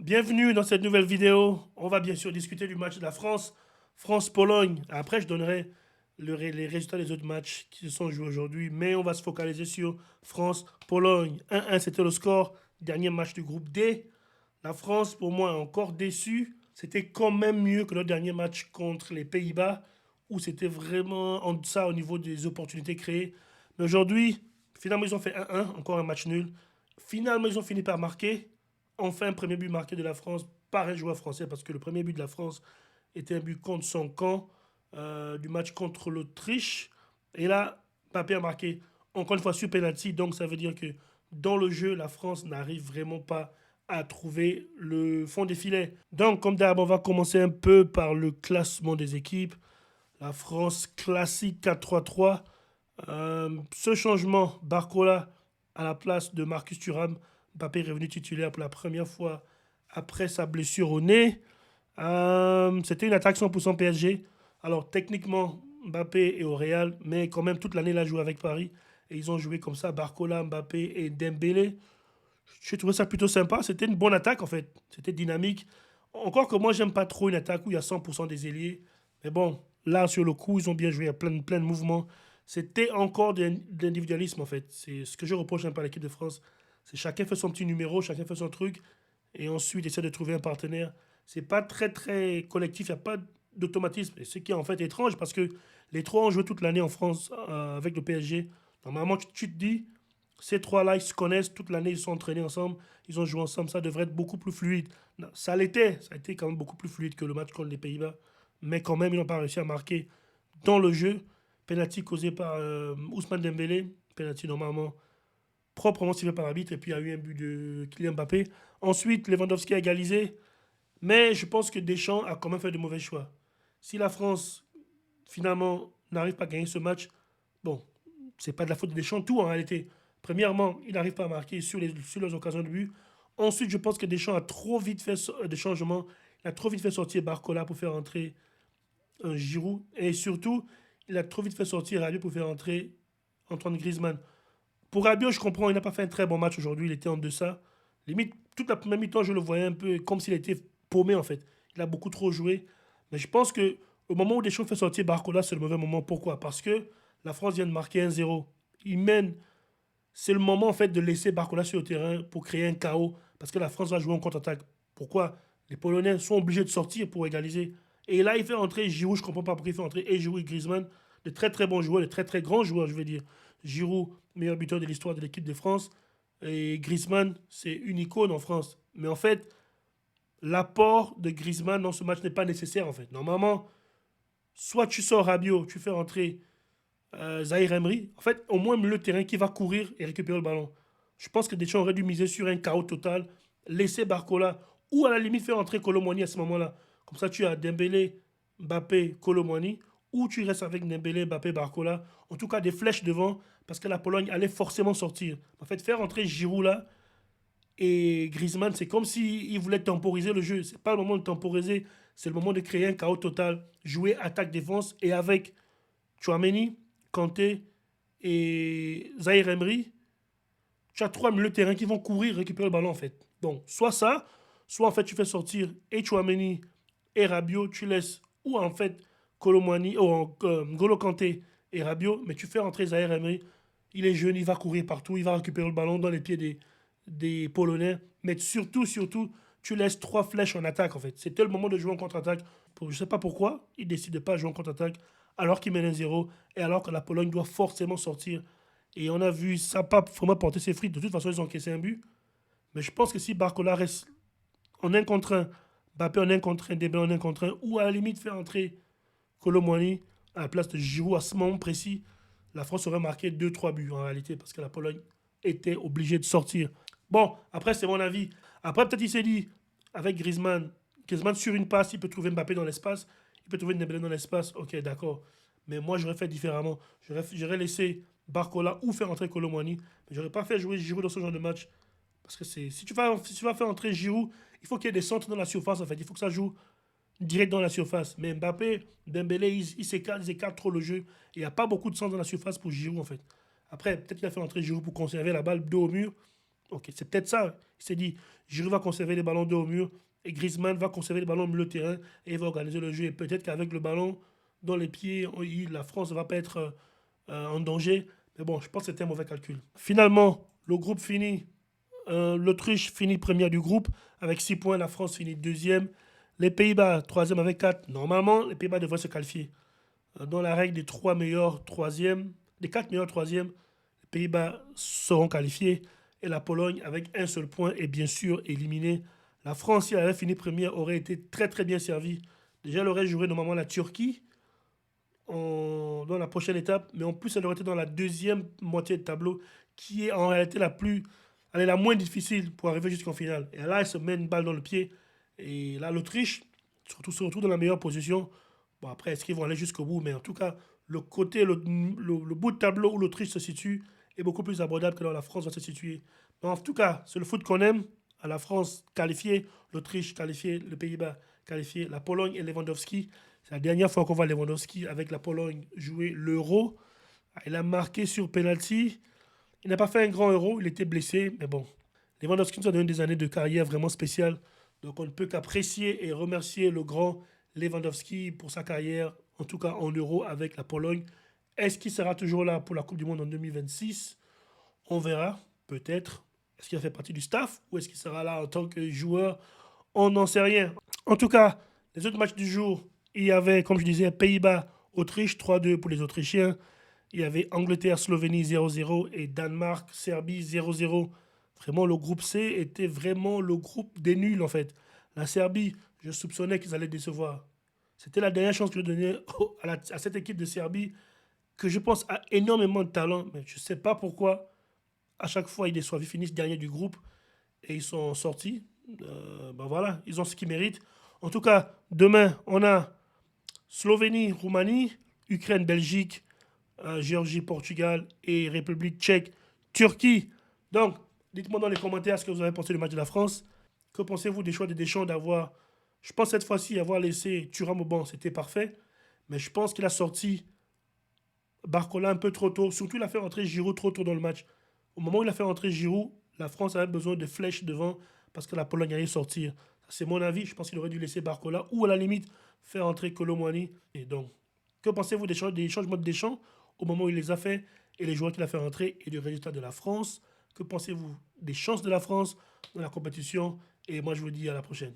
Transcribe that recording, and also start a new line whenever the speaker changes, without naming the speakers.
Bienvenue dans cette nouvelle vidéo. On va bien sûr discuter du match de la France, France-Pologne. Après, je donnerai les résultats des autres matchs qui se sont joués aujourd'hui. Mais on va se focaliser sur France-Pologne. 1-1, c'était le score. Dernier match du groupe D. La France, pour moi, est encore déçue. C'était quand même mieux que le dernier match contre les Pays-Bas, où c'était vraiment en deçà au niveau des opportunités créées. Mais aujourd'hui, finalement, ils ont fait 1-1, encore un match nul. Finalement, ils ont fini par marquer. Enfin, premier but marqué de la France par un joueur français, parce que le premier but de la France était un but contre son camp du match contre l'Autriche. Et là, Mbappé a marqué encore une fois sur penalty, donc ça veut dire que dans le jeu, la France n'arrive vraiment pas à trouver le fond des filets. Donc, comme d'hab, on va commencer un peu par le classement des équipes. La France classique 4-3-3. Ce changement, Barcola à la place de Marcus Thuram, Mbappé est revenu titulaire pour la première fois après sa blessure au nez. C'était une attaque 100% PSG. Alors techniquement, Mbappé est au Real, mais quand même toute l'année il a joué avec Paris. Et ils ont joué comme ça, Barcola, Mbappé et Dembélé. J'ai trouvé ça plutôt sympa. C'était une bonne attaque en fait. C'était dynamique. Encore que moi, j'aime pas trop une attaque où il y a 100% des ailiers. Mais bon, là, sur le coup, ils ont bien joué. Il y a plein de mouvements. C'était encore de l'individualisme en fait. C'est ce que je reproche un peu à l'équipe de France. C'est chacun fait son petit numéro, chacun fait son truc. Et ensuite, essaie de trouver un partenaire. C'est pas très collectif. Il n'y a pas d'automatisme. Et ce qui est en fait étrange parce que les trois ont joué toute l'année en France avec le PSG. Normalement, tu te dis, ces trois-là, ils se connaissent toute l'année, ils sont entraînés ensemble, ils ont joué ensemble, ça devrait être beaucoup plus fluide. Non, ça l'était, ça a été quand même beaucoup plus fluide que le match contre les Pays-Bas. Mais quand même, ils n'ont pas réussi à marquer dans le jeu. Penalty causé par Ousmane Dembélé, penalty normalement proprement sifflé par l'arbitre, et puis il y a eu un but de Kylian Mbappé. Ensuite, Lewandowski a égalisé, mais je pense que Deschamps a quand même fait de mauvais choix. Si la France, finalement, n'arrive pas à gagner ce match, bon, c'est pas de la faute de Deschamps, tout en réalité. Premièrement, il n'arrive pas à marquer sur les occasions de but. Ensuite, je pense que Deschamps a trop vite fait des changements. Il a trop vite fait sortir Barcola pour faire entrer un Giroud. Et surtout, il a trop vite fait sortir Rabiot pour faire entrer Antoine Griezmann. Pour Rabiot, je comprends, il n'a pas fait un très bon match aujourd'hui. Il était en deçà. Limite, toute la première mi-temps, je le voyais un peu comme s'il était paumé en fait. Il a beaucoup trop joué. Mais je pense que au moment où Deschamps fait sortir Barcola, c'est le mauvais moment. Pourquoi? Parce que la France vient de marquer 1-0. Il mène. C'est le moment en fait de laisser Barcola sur le terrain pour créer un chaos. Parce que la France va jouer en contre-attaque. Pourquoi? Les Polonais sont obligés de sortir pour égaliser. Et là, il fait entrer Giroud. Je ne comprends pas pourquoi il fait entrer et Giroud et Griezmann. De très bons joueurs, de très grands joueurs, je veux dire. Giroud, meilleur buteur de l'histoire de l'équipe de France. Et Griezmann, c'est une icône en France. Mais en fait, l'apport de Griezmann dans ce match n'est pas nécessaire en fait. Normalement, soit tu sors Rabiot, tu fais rentrer Zahir Emery, en fait, au moins le terrain qui va courir et récupérer le ballon. Je pense que Deschamps aurait dû miser sur un chaos total, laisser Barcola, ou à la limite faire entrer Kolo Muani à ce moment-là. Comme ça, tu as Dembélé, Mbappé, Kolo Muani, ou tu restes avec Dembélé, Mbappé, Barcola. En tout cas, des flèches devant, parce que la Pologne allait forcément sortir. En fait, faire entrer Giroud là et Griezmann, c'est comme s'ils voulaient temporiser le jeu. C'est pas le moment de temporiser, c'est le moment de créer un chaos total. Jouer attaque-défense, et avec Chouameni, Kanté et Zahir Emery, tu as trois milieux de terrain qui vont courir récupérer le ballon en fait. Donc, soit ça, soit en fait tu fais sortir et Chouameni et Rabiot, tu laisses, ou en fait Colomani, ou Golo Kanté et Rabiot, mais tu fais entrer Zahir Emery. Il est jeune, il va courir partout, il va récupérer le ballon dans les pieds des Polonais. Mais surtout, tu laisses trois flèches en attaque en fait. C'était le moment de jouer en contre-attaque. Je ne sais pas pourquoi, il décide de pas jouer en contre-attaque alors qu'il mène un 0 et alors que la Pologne doit forcément sortir. Et on a vu ça pas vraiment porter ses frites. De toute façon, ils ont encaissé un but. Mais je pense que si Barcola reste en un contre un, Mbappé en un contre un, Dembélé en un contre un, ou à la limite faire entrer Kolo Muani à la place de Giroud à ce moment précis, la France aurait marqué 2-3 buts en réalité parce que la Pologne était obligée de sortir. Bon, après, c'est mon avis. Après, peut-être il s'est dit, avec Griezmann sur une passe, il peut trouver Mbappé dans l'espace, il peut trouver Dembélé dans l'espace. Ok, d'accord. Mais moi, j'aurais fait différemment. J'aurais laissé Barcola ou faire entrer Kolo Muani. Mais j'aurais pas fait jouer Giroud dans ce genre de match. Parce que si tu vas faire entrer Giroud, il faut qu'il y ait des centres dans la surface en fait. Il faut que ça joue direct dans la surface. Mais Mbappé, Dembélé, ils écartent trop le jeu. Il n'y a pas beaucoup de centres dans la surface pour Giroud en fait. Après, peut-être qu'il a fait entrer Giroud pour conserver la balle dos au mur. Ok, c'est peut-être ça. Il s'est dit, Giroud va conserver les ballons dos au mur et Griezmann va conserver les ballons au milieu de terrain et il va organiser le jeu. Et peut-être qu'avec le ballon dans les pieds, la France ne va pas être en danger. Mais bon, je pense que c'était un mauvais calcul. Finalement, le groupe finit. L'Autriche finit première du groupe avec 6 points. La France finit deuxième. Les Pays-Bas, troisième avec 4. Normalement, les Pays-Bas devraient se qualifier. Dans la règle des 3 meilleurs troisièmes, des 4 meilleurs troisièmes, les Pays-Bas seront qualifiés. Et la Pologne, avec un seul point, est bien sûr éliminée. La France, si elle avait fini première, aurait été très très bien servie. Déjà, elle aurait joué normalement la Turquie dans la prochaine étape, mais en plus, elle aurait été dans la deuxième moitié de tableau, qui est en réalité elle est la moins difficile pour arriver jusqu'en finale. Et là, elle se met une balle dans le pied. Et là, l'Autriche, surtout dans la meilleure position. Bon, après, est-ce qu'ils vont aller jusqu'au bout? Mais en tout cas, le bout de tableau où l'Autriche se situe est beaucoup plus abordable que là où la France va se situer. Mais en tout cas, c'est le foot qu'on aime. À la France qualifiée, l'Autriche qualifiée, le Pays-Bas qualifié, la Pologne et Lewandowski. C'est la dernière fois qu'on voit Lewandowski avec la Pologne jouer l'Euro. Il a marqué sur penalty. Il n'a pas fait un grand Euro, il était blessé, mais bon. Lewandowski nous a donné des années de carrière vraiment spéciales. Donc on ne peut qu'apprécier et remercier le grand Lewandowski pour sa carrière, en tout cas en Euro avec la Pologne. Est-ce qu'il sera toujours là pour la Coupe du Monde en 2026? On verra, peut-être. Est-ce qu'il a fait partie du staff ou est-ce qu'il sera là en tant que joueur? On n'en sait rien. En tout cas, les autres matchs du jour, il y avait, comme je disais, Pays-Bas, Autriche, 3-2 pour les Autrichiens. Il y avait Angleterre, Slovénie 0-0 et Danemark, Serbie 0-0. Vraiment, le groupe C était vraiment le groupe des nuls en fait. La Serbie, je soupçonnais qu'ils allaient décevoir. C'était la dernière chance que je donnais à cette équipe de Serbie que je pense a énormément de talent, mais je ne sais pas pourquoi à chaque fois ils déçoivent. Ils finissent dernier du groupe et ils sont sortis. Ben voilà, ils ont ce qu'ils méritent. En tout cas, demain, on a Slovénie, Roumanie, Ukraine, Belgique, Géorgie, Portugal et République tchèque, Turquie. Donc, dites-moi dans les commentaires ce que vous avez pensé du match de la France. Que pensez-vous des choix de Deschamps d'avoir... Je pense cette fois-ci avoir laissé Thuram au banc, c'était parfait. Mais je pense qu'il a sorti Barcola un peu trop tôt. Surtout, il a fait rentrer Giroud trop tôt dans le match. Au moment où il a fait rentrer Giroud, la France avait besoin de flèches devant parce que la Pologne allait sortir. C'est mon avis. Je pense qu'il aurait dû laisser Barcola ou à la limite faire entrer Colomwani. Et donc, que pensez-vous des changements de Deschamps au moment où il les a fait et les joueurs qu'il a fait rentrer et du résultat de la France? Que pensez-vous des chances de la France dans la compétition? Et moi, je vous dis à la prochaine.